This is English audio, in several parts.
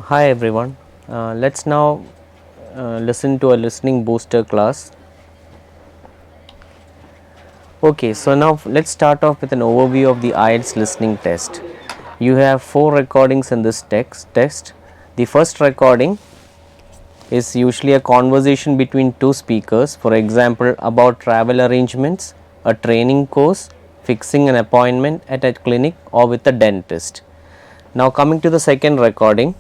Hi everyone, let's now listen to a listening booster class. Okay, so now let's start off with an overview of the Ielts listening test. You have 4 recordings in this test. The first recording is usually a conversation between two speakers, for example, about travel arrangements, a training course, fixing an appointment at a clinic, or with a dentist. Now, coming to the second recording,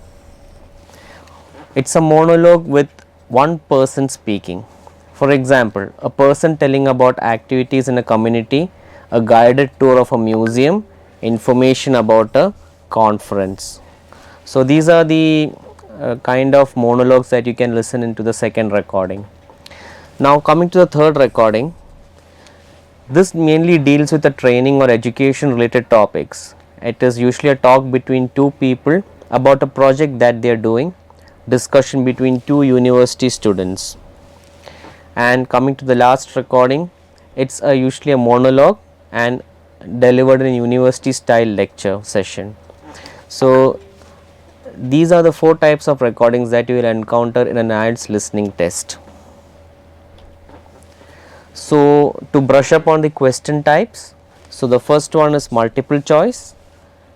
it's a monologue with one person speaking. For example, a person telling about activities in a community, a guided tour of a museum, information about a conference. So, these are the kind of monologues that you can listen into the second recording. Now, coming to the third recording, this mainly deals with the training or education related topics. It is usually a talk between two people about a project that they are doing, discussion between two university students. And coming to the last recording, it's usually a monologue and delivered in a university style lecture session. So these are the 4 types of recordings that you will encounter in an Ielts listening test. So to brush up on the question types, so the first one is multiple choice.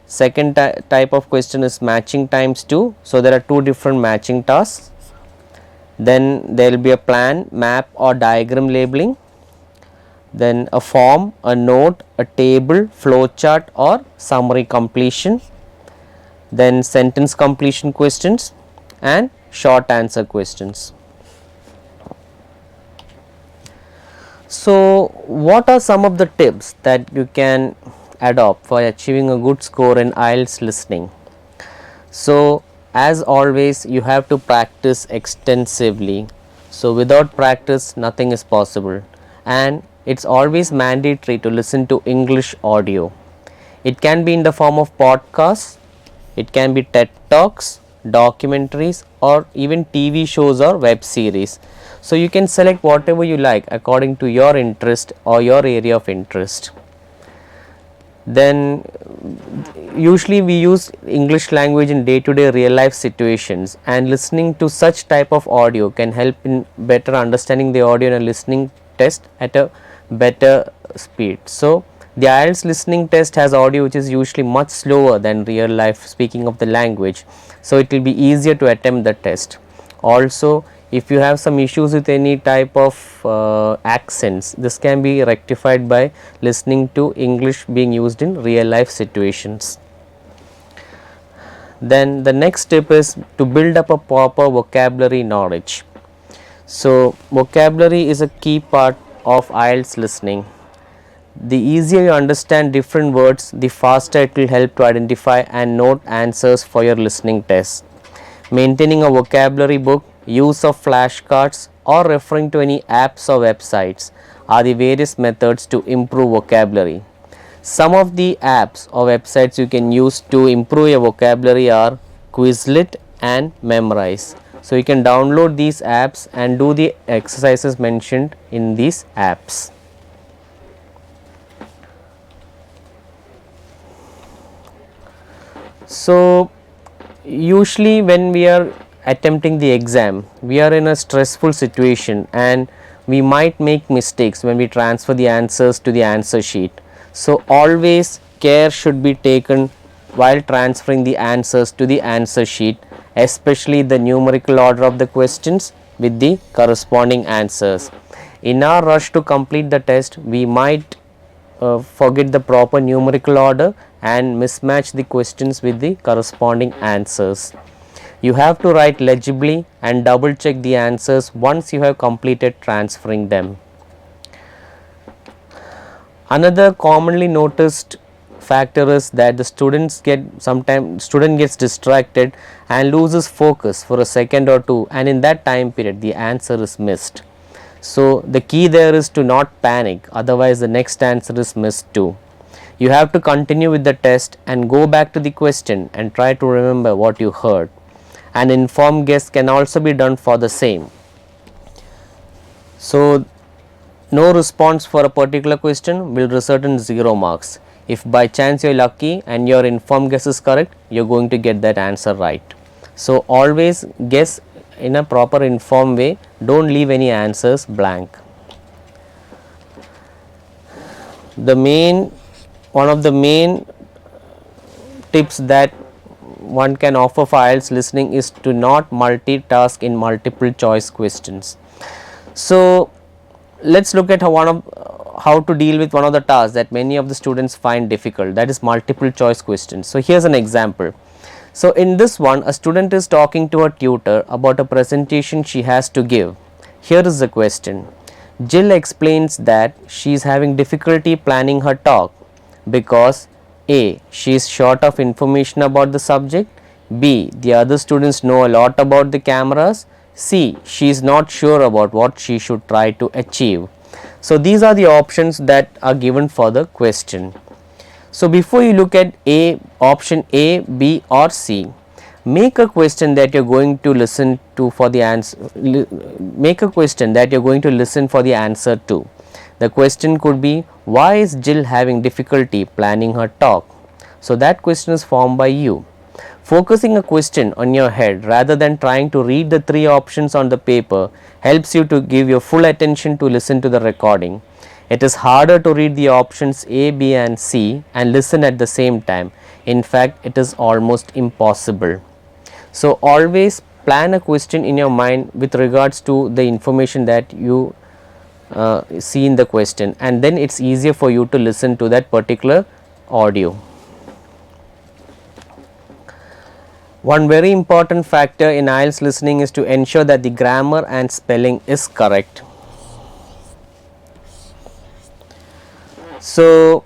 Second type of question is matching times 2. So there are 2 different matching tasks. Then there will be a plan, map or diagram labeling. Then a form, a note, a table, flowchart or summary completion. Then sentence completion questions and short answer questions. So what are some of the tips that you can adopt for achieving a good score in Ielts listening? So as always, you have to practice extensively. So without practice nothing is possible, and it's always mandatory to listen to English audio. It can be in the form of podcasts, it can be TED Talks, documentaries or even TV shows or web series. So you can select whatever you like according to your interest or your area of interest. Then usually we use English language in day to day real life situations, and listening to such type of audio can help in better understanding the audio in a listening test at a better speed. So the Ielts listening test has audio which is usually much slower than real life speaking of the language, so it will be easier to attempt the test. Also, if you have some issues with any type of accents, this can be rectified by listening to English being used in real life situations. Then the next step is to build up a proper vocabulary knowledge. So vocabulary is a key part of Ielts listening. The easier you understand different words, the faster it will help to identify and note answers for your listening test. Maintaining a vocabulary book, use of flashcards or referring to any apps or websites are the various methods to improve vocabulary. Some of the apps or websites you can use to improve your vocabulary are Quizlet and Memrise. So you can download these apps and do the exercises mentioned in these apps. So usually when we are attempting the exam, we are in a stressful situation and we might make mistakes when we transfer the answers to the answer sheet. So always care should be taken while transferring the answers to the answer sheet, especially the numerical order of the questions with the corresponding answers. In our rush to complete the test, we might forget the proper numerical order and mismatch the questions with the corresponding answers. You have to write legibly and double check the answers once you have completed transferring them. Another commonly noticed factor is that the student gets distracted and loses focus for a second or two, and in that time period the answer is missed. So the key there is to not panic, otherwise the next answer is missed too. You have to continue with the test and go back to the question and try to remember what you heard. An informed guess can also be done for the same. So no response for a particular question will result in 0 marks. If by chance you are lucky and your informed guess is correct, you are going to get that answer right. So always guess in a proper informed way, don't leave any answers blank. One of the main tips that one can offer for IELTS listening is to not multitask in multiple choice questions. So let's look at how to deal with one of the tasks that many of the students find difficult, that is multiple choice questions. So here's an example. So in this one, a student is talking to her tutor about a presentation she has to give. Here is the question. Jill explains that she is having difficulty planning her talk because A. She is short of information about the subject, B. The other students know a lot about the cameras, C. She is not sure about what she should try to achieve. So these are the options that are given for the question. So before you look at option A, B or C, make a question that you're going to listen to for the answer. Make a question that you're going to listen for the answer to. The question could be, why is Jill having difficulty planning her talk? So that question is formed by you. Focusing a question on your head rather than trying to read the three options on the paper helps you to give your full attention to listen to the recording. It is harder to read the options A, B and C and listen at the same time. In fact, it is almost impossible. So always plan a question in your mind with regards to the information that you see in the question, and then it's easier for you to listen to that particular audio. One very important factor in IELTS listening is to ensure that the grammar and spelling is correct. So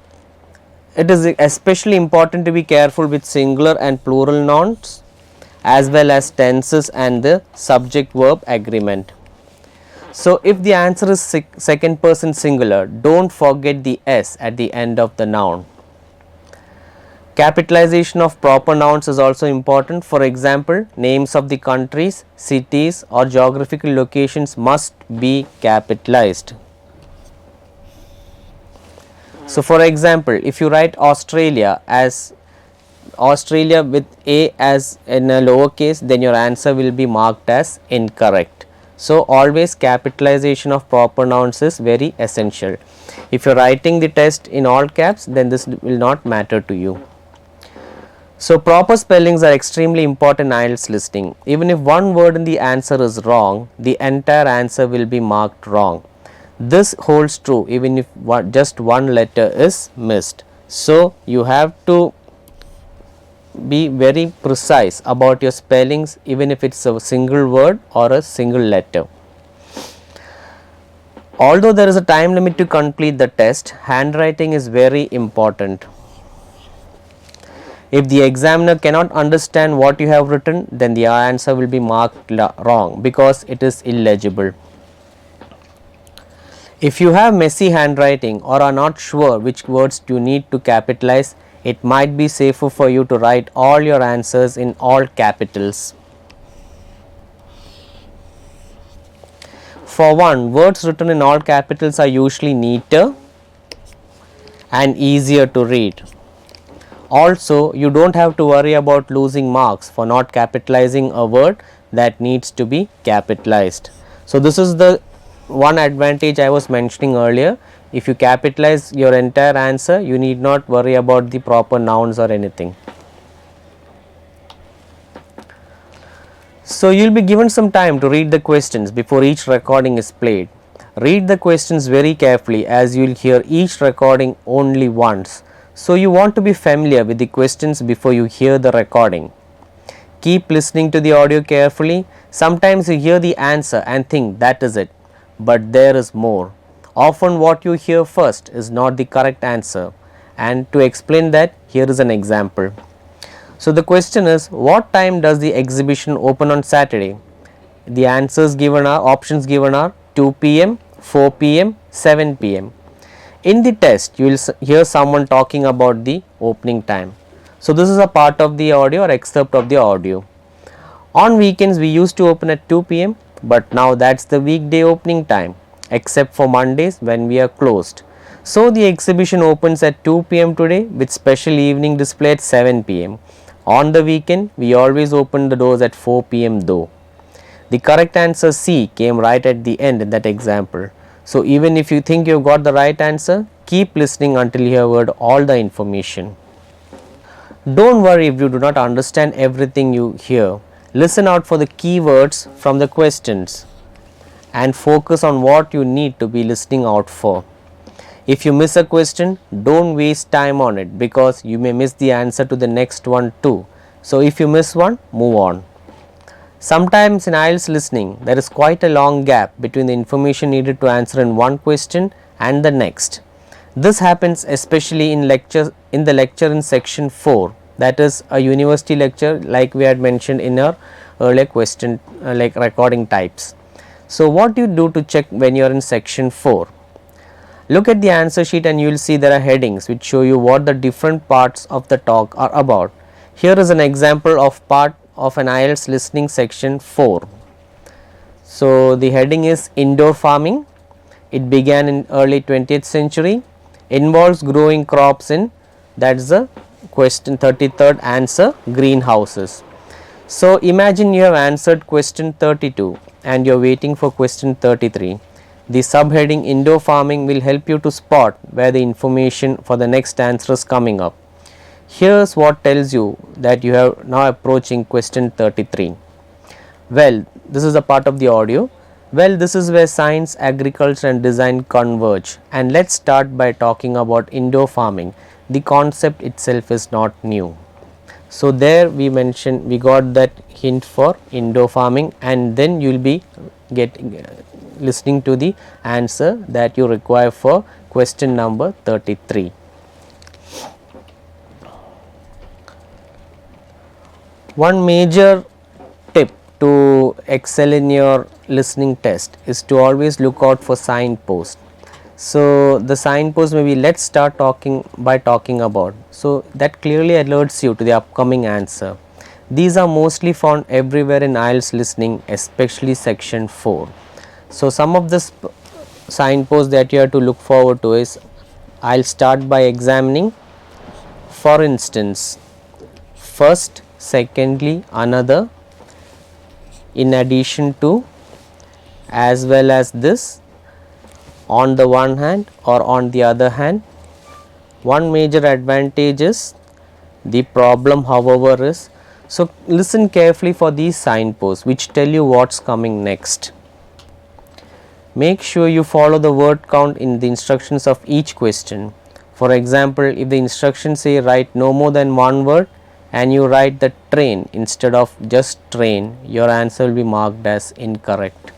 it is especially important to be careful with singular and plural nouns as well as tenses and the subject verb agreement. So if the answer is second person singular, don't forget the S at the end of the noun. Capitalization of proper nouns is also important. For example, names of the countries, cities or geographical locations must be capitalized. So for example, if you write Australia as Australia with A as in a lowercase, then your answer will be marked as incorrect. So always capitalization of proper nouns is very essential. If you are writing the test in all caps, then this will not matter to you. So proper spellings are extremely important in IELTS listening. Even if one word in the answer is wrong, the entire answer will be marked wrong. This holds true even if just one letter is missed. So you have to be very precise about your spellings even if it's a single word or a single letter. Although there is a time limit to complete the test, handwriting is very important. If the examiner cannot understand what you have written, then the answer will be marked wrong because it is illegible. If you have messy handwriting or are not sure which words you need to capitalize, it might be safer for you to write all your answers in all capitals. For one, words written in all capitals are usually neater and easier to read. Also, you don't have to worry about losing marks for not capitalizing a word that needs to be capitalized. So this is the one advantage I was mentioning earlier. If you capitalize your entire answer, you need not worry about the proper nouns or anything. So you will be given some time to read the questions before each recording is played. Read the questions very carefully as you will hear each recording only once. So you want to be familiar with the questions before you hear the recording. Keep listening to the audio carefully. Sometimes you hear the answer and think that is it, but there is more. Often what you hear first is not the correct answer, and to explain that, here is an example. So the question is, what time does the exhibition open on Saturday? The answers given are, options given are 2 p.m, 4 p.m, 7 p.m. In the test, you will hear someone talking about the opening time. So this is a part of the audio or excerpt of the audio. On weekends, we used to open at 2 p.m, but now that's the weekday opening time, except for Mondays when we are closed. So the exhibition opens at 2 p.m. today with special evening display at 7 p.m. On the weekend, we always open the doors at 4 p.m. though. The correct answer C came right at the end in that example. So even if you think you got the right answer, keep listening until you have heard all the information. Don't worry if you do not understand everything you hear. Listen out for the keywords from the questions and focus on what you need to be listening out for. If you miss a question, don't waste time on it because you may miss the answer to the next one too. So if you miss one, move on. Sometimes in IELTS listening, there is quite a long gap between the information needed to answer in one question and the next. This happens especially in the lecture in section 4, that is a university lecture like we had mentioned in our earlier question like recording types. So what do you do to check when you are in section 4? Look at the answer sheet and you will see there are headings which show you what the different parts of the talk are about. Here is an example of part of an IELTS listening section 4. So the heading is indoor farming. It began in early 20th century. Involves growing crops in, that is the question 33rd answer, greenhouses. So imagine you have answered question 32 and you are waiting for question 33. The subheading indoor farming will help you to spot where the information for the next answer is coming up. Here's what tells you that you are now approaching question 33. Well, this is a part of the audio. Well, this is where science, agriculture and design converge, and let's start by talking about indoor farming. The concept itself is not new. So there we got that hint for indoor farming, and then you will be listening to the answer that you require for question number 33. One major tip to excel in your listening test is to always look out for signposts. So the signpost may be, let's start talking about. So that clearly alerts you to the upcoming answer. These are mostly found everywhere in IELTS listening, especially section 4. So some of the signposts that you have to look forward to is, I'll start by examining. For instance, first, secondly, another, in addition to, as well as this, on the one hand or on the other hand. One major advantage is the problem, however, is, so listen carefully for these signposts which tell you what's coming next. Make sure you follow the word count in the instructions of each question. For example, if the instructions say write no more than one word and you write the train instead of just train, your answer will be marked as incorrect.